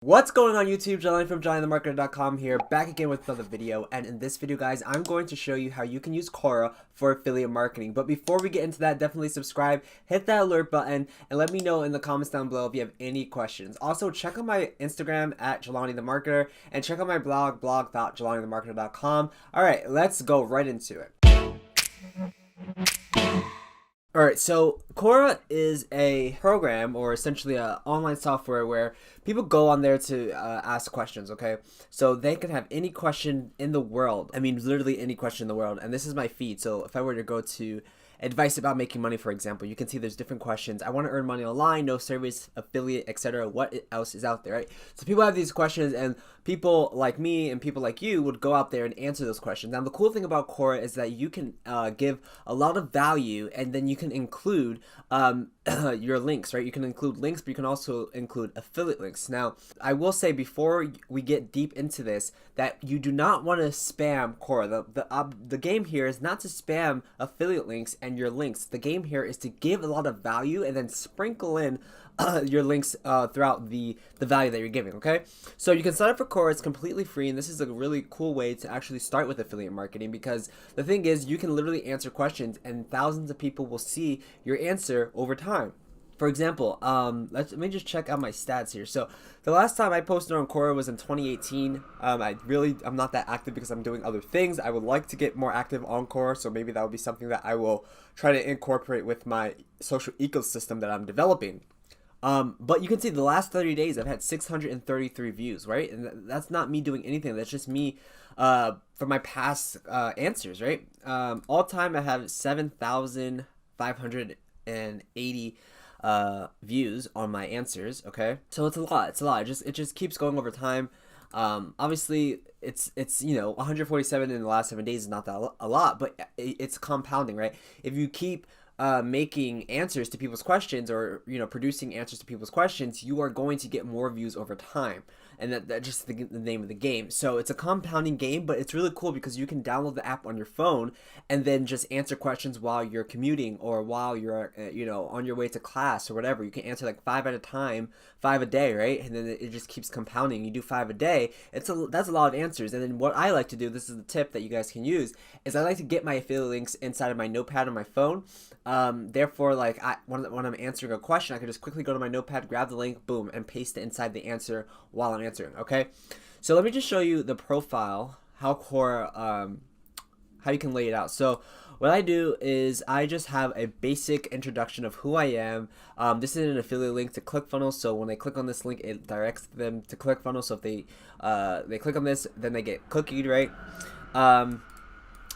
What's going on YouTube? Jelani from JelaniTheMarketer.com here, back again with another video. And in this video, guys, I'm going to show you how you can use Quora for affiliate marketing. But before we get into that, definitely subscribe, hit that alert button, and let me know in the comments down below if you have any questions. Also, check out my Instagram at JelaniTheMarketer, and check out my blog.JelaniTheMarketer.com. Alright, let's go right into it. Alright, so Quora is a program, or essentially an online software where people go on there to ask questions, okay? So they can have any question in the world. I mean, literally any question in the world. And this is my feed. So if I were to go to advice about making money, for example, you can see there's different questions. I want to earn money online, no service, affiliate, etc. What else is out there, right? So people have these questions, and people like me and people like you would go out there and answer those questions. Now, the cool thing about Quora is that you can give a lot of value, and then you can include your links, right? You can include links, but you can also include affiliate links. Now, I will say before we get deep into this that you do not want to spam Quora. The game here is not to spam affiliate links and your links. The game here is to give a lot of value and then sprinkle in your links throughout the value that you're giving, okay? So you can sign up for Quora. It's completely free, and this is a really cool way to actually start with affiliate marketing, because the thing is, you can literally answer questions and thousands of people will see your answer over time. For example, let me just check out my stats here. So the last time I posted on Quora was in 2018. I'm not that active because I'm doing other things. I would like to get more active on Quora, so maybe that would be something that I will try to incorporate with my social ecosystem that I'm developing. But you can see the last 30 days I've had 633 views, right? And that's not me doing anything. That's just me for my past answers, right? All time I have 7,580 views on my answers, okay? So it's a lot. It's a lot. It just keeps going over time. Obviously it's 147 in the last 7 days is not that a lot, but it's compounding, right? If you keep making answers to people's questions, or producing answers to people's questions, you are going to get more views over time, and that's just the name of the game. So it's a compounding game, but it's really cool because you can download the app on your phone and then just answer questions while you're commuting, or while you're on your way to class or whatever. You can answer like 5 at a time, 5 a day, right? And then it just keeps compounding. You do 5 a day. That's a lot of answers. And then what I like to do, this is the tip that you guys can use, is I like to get my affiliate links inside of my notepad on my phone. Therefore, like when I'm answering a question, I can just quickly go to my notepad, grab the link, boom, and paste it inside the answer while I'm answering. Okay, so let me just show you the profile, how Quora, how you can lay it out. So what I do is I just have a basic introduction of who I am. This is an affiliate link to ClickFunnels, so when they click on this link, it directs them to ClickFunnels. So if they click on this, then they get cookied, right? And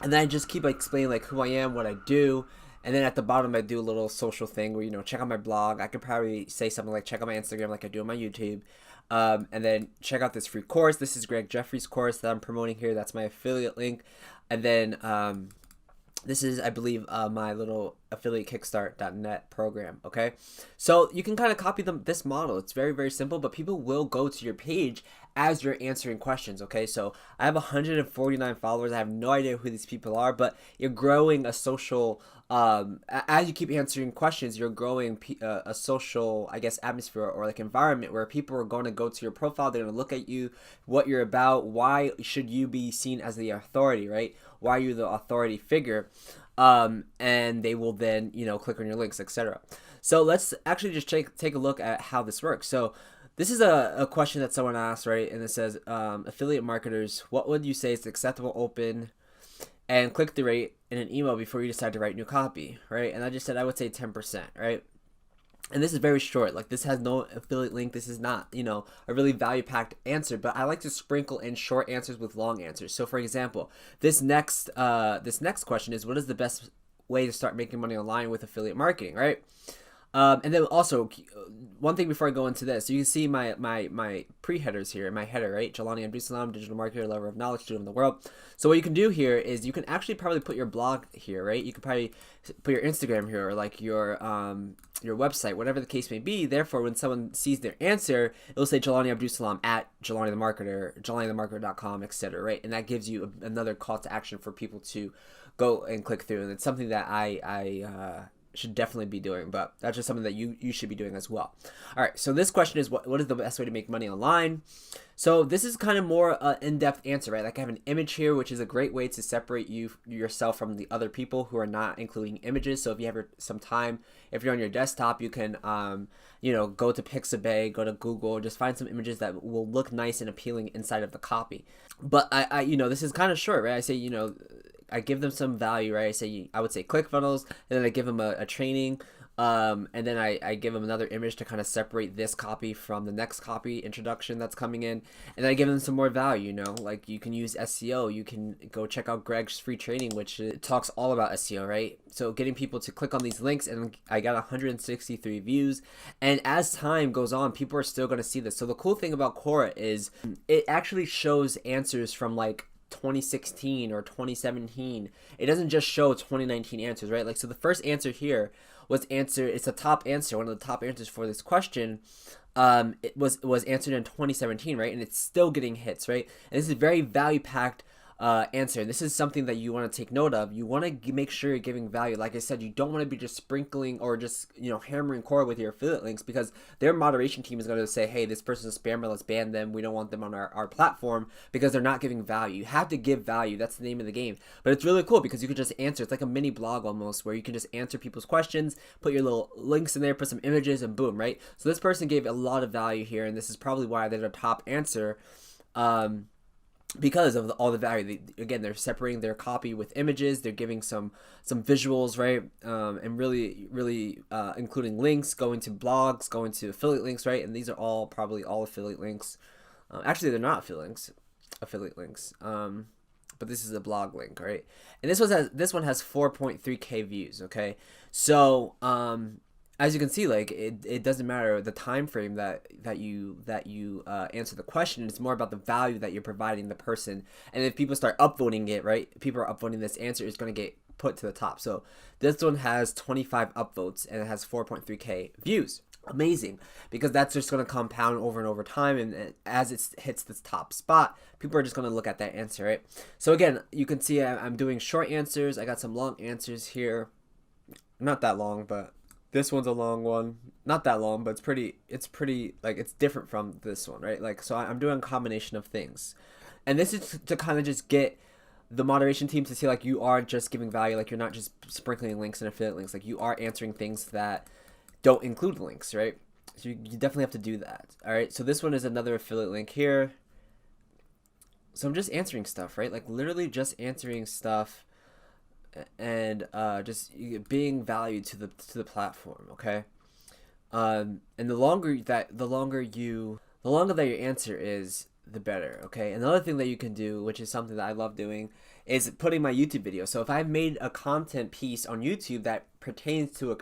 then I just keep explaining like who I am, what I do. And then at the bottom, I do a little social thing where, check out my blog. I could probably say something like check out my Instagram like I do on my YouTube. And then check out this free course. This is Greg Jeffrey's course that I'm promoting here. That's my affiliate link. And then this is, I believe, my little affiliate kickstart.net program, okay? So you can kind of copy this model. It's very, very simple, but people will go to your page as you're answering questions, okay? So I have 149 followers. I have no idea who these people are, but you're growing a social, as you keep answering questions, you're growing a social, I guess, atmosphere or like environment where people are going to go to your profile. They're going to look at you, what you're about, why should you be seen as the authority, right? Why are you the authority figure? And they will then, click on your links, etc. So let's actually just take a look at how this works. So this is a question that someone asked, right? And it says, affiliate marketers, what would you say is acceptable open and click the rate in an email before you decide to write new copy, right? And I just said I would say 10%, right? And this is very short. Like, this has no affiliate link. This is not, a really value-packed answer. But I like to sprinkle in short answers with long answers. So, for example, this next question is, what is the best way to start making money online with affiliate marketing, right? And then also, one thing before I go into this, you can see my pre-headers here, my header, right? Jelani Abdul-Salam, digital marketer, lover of knowledge, student of the world. So what you can do here is you can actually probably put your blog here, right? You could probably put your Instagram here, or like your website, whatever the case may be. Therefore, when someone sees their answer, it'll say Jelani Abdul-Salam at Jelani the Marketer, JelaniTheMarketer.com, etc., right? And that gives you another call to action for people to go and click through. And it's something that I should definitely be doing, but that's just something that you should be doing as well. All right, so this question is what is the best way to make money online? So this is kind of more in-depth answer, right? Like I have an image here, which is a great way to separate yourself from the other people who are not including images. So if you have some time, if you're on your desktop, you can go to Pixabay, go to Google, just find some images that will look nice and appealing inside of the copy. But I this is kind of short, right? I say, I give them some value, right? I would say ClickFunnels, and then I give them a training, and then I give them another image to kind of separate this copy from the next copy introduction that's coming in, and then I give them some more value, like you can use SEO, you can go check out Greg's free training, which talks all about SEO, right? So getting people to click on these links, and I got 163 views, and as time goes on, people are still going to see this. So the cool thing about Quora is it actually shows answers from like 2016 or 2017. It doesn't just show 2019 answers, right? Like, so the first answer here it's a top answer, one of the top answers for this question. It was answered in 2017, right? And it's still getting hits, right? And this is very value packed answer. This is something that you want to take note of. You want to make sure you're giving value. Like I said, you don't want to be just sprinkling or just hammering Quora with your affiliate links, because their moderation team is going to say, hey, this person's a spammer, let's ban them, we don't want them on our platform, because they're not giving value. You have to give value. That's the name of the game. But it's really cool because you can just answer. It's like a mini blog almost, where you can just answer people's questions, put your little links in there, put some images, and boom, right? So this person gave a lot of value here, and this is probably why they're the top answer. Because of all the value. They're separating their copy with images, they're giving some visuals, right? And really including links, going to blogs, going to affiliate links, right? And these are all probably all affiliate links. Actually, they're not affiliate links. But this is a blog link, right? And this one has 4.3K views, okay? So as you can see, like it doesn't matter the time frame that you answer the question. It's more about the value that you're providing the person. And if people start upvoting it, right? People are upvoting this answer, it's going to get put to the top. So this one has 25 upvotes and it has 4.3K views. Amazing, because that's just going to compound over and over time, and as it hits this top spot, people are just going to look at that answer, right? So again, you can see I'm doing short answers. I got some long answers here. Not that long, but this one's a long one. Not that long, but it's pretty like it's different from this one, right? Like, so I'm doing a combination of things. And this is to kind of just get the moderation team to see like you are just giving value, like you're not just sprinkling links and affiliate links, like you are answering things that don't include links, right? So you definitely have to do that. All right, so this one is another affiliate link here. So I'm just answering stuff, right? Like literally just answering stuff and just being valued to the platform, okay? And the longer that your answer is, the better, okay? Another thing that you can do, which is something that I love doing, is putting my YouTube video. So if I've made a content piece on YouTube that pertains to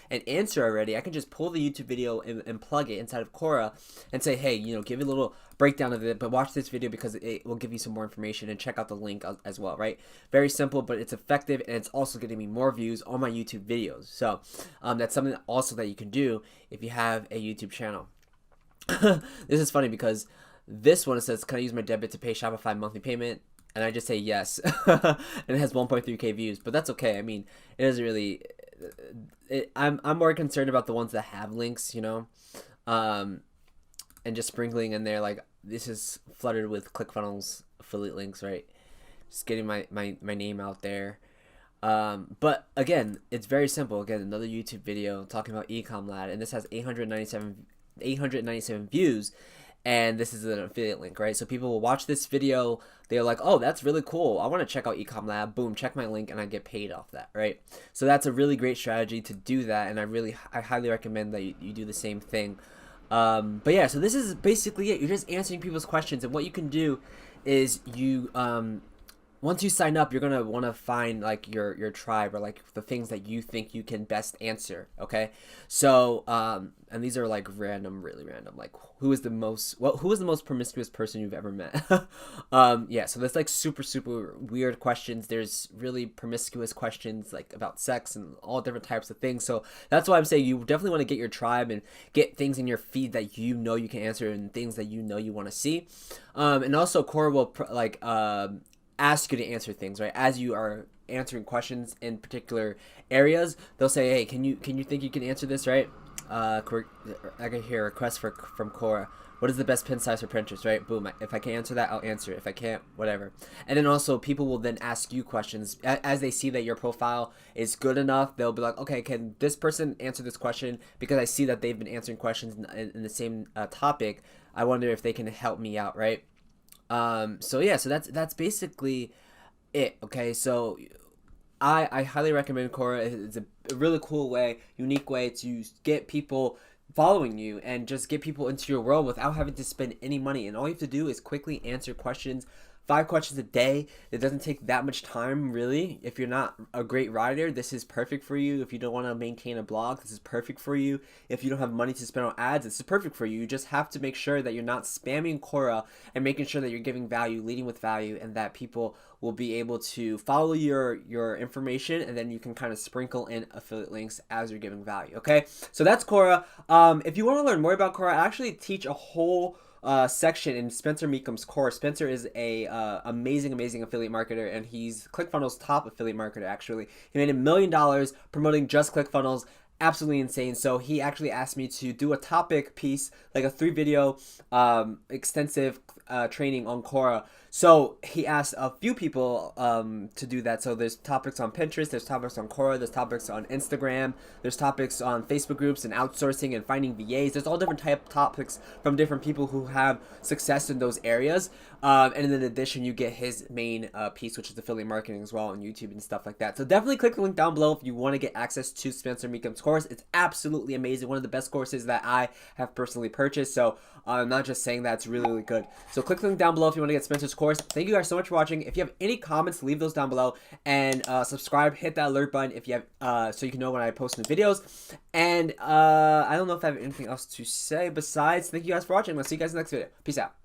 an answer already, I can just pull the YouTube video and plug it inside of Quora and say, hey, give you a little breakdown of it, but watch this video because it will give you some more information, and check out the link as well, right? Very simple, but it's effective, and it's also getting me more views on my YouTube videos. So that's something also that you can do if you have a YouTube channel. This is funny because this one, it says, can I use my debit to pay Shopify monthly payment? And I just say yes. And it has 1.3K views, but that's okay. I mean, it doesn't really, I'm more concerned about the ones that have links, and just sprinkling in there, like this is flooded with ClickFunnels affiliate links, right? Just getting my name out there. But again, it's very simple. Again, another YouTube video talking about Ecom Lad, and this has 897 views. And this is an affiliate link, right? So people will watch this video, they're like, oh, that's really cool, I want to check out Ecom Lab, boom, check my link, and I get paid off that, right? So that's a really great strategy to do that, and I highly recommend that you do the same thing. But yeah, so this is basically it. You're just answering people's questions, and what you can do is you once you sign up, you're gonna want to find like your tribe, or like the things that you think you can best answer, okay? So and these are like really random, like who is the most promiscuous person you've ever met? Yeah, so there's like super weird questions. There's really promiscuous questions like about sex and all different types of things. So that's why I'm saying you definitely want to get your tribe and get things in your feed that you can answer, and things that you want to see. And also Quora will ask you to answer things, right? As you are answering questions in particular areas, they'll say, hey, can you think you can answer this, right? I can hear a request from Quora. What is the best pin size for printers, right? Boom. If I can answer that, I'll answer it. If I can't, whatever. And then also people will then ask you questions. As they see that your profile is good enough, they'll be like, okay, can this person answer this question? Because I see that they've been answering questions in the same topic. I wonder if they can help me out, right? So yeah, so that's basically it. Okay, so I highly recommend Quora. It's a really cool way, unique way to get people following you and just get people into your world without having to spend any money. And all you have to do is quickly answer questions, 5 questions a day. It doesn't take that much time, really. If you're not a great writer, this is perfect for you. If you don't want to maintain a blog, this is perfect for you. If you don't have money to spend on ads, this is perfect for you. You just have to make sure that you're not spamming Quora and making sure that you're giving value, leading with value, and that people will be able to follow your information, and then you can kind of sprinkle in affiliate links as you're giving value. Okay, so that's Quora. If you want to learn more about Quora, I actually teach a whole section in Spencer Meekum's course. Spencer is a amazing affiliate marketer, and he's ClickFunnels' top affiliate marketer. Actually, he made $1 million promoting just ClickFunnels. Absolutely insane. So he actually asked me to do a topic piece, like a 3-video extensive training on Quora. So he asked a few people to do that. So there's topics on Pinterest, there's topics on Quora, there's topics on Instagram, there's topics on Facebook groups and outsourcing and finding VAs. There's all different type topics from different people who have success in those areas. And in addition, you get his main piece, which is affiliate marketing as well on YouTube and stuff like that. So definitely click the link down below if you want to get access to Spencer Meekum's course. It's absolutely amazing. One of the best courses that I have personally purchased. So I'm not just saying that, it's really good. So click the link down below if you want to get Spencer's course. Thank you guys so much for watching. If you have any comments, leave those down below, and subscribe, hit that alert button if you have so you can know when I post new videos. And I don't know if I have anything else to say besides thank you guys for watching. I'll see you guys in the next video. Peace out.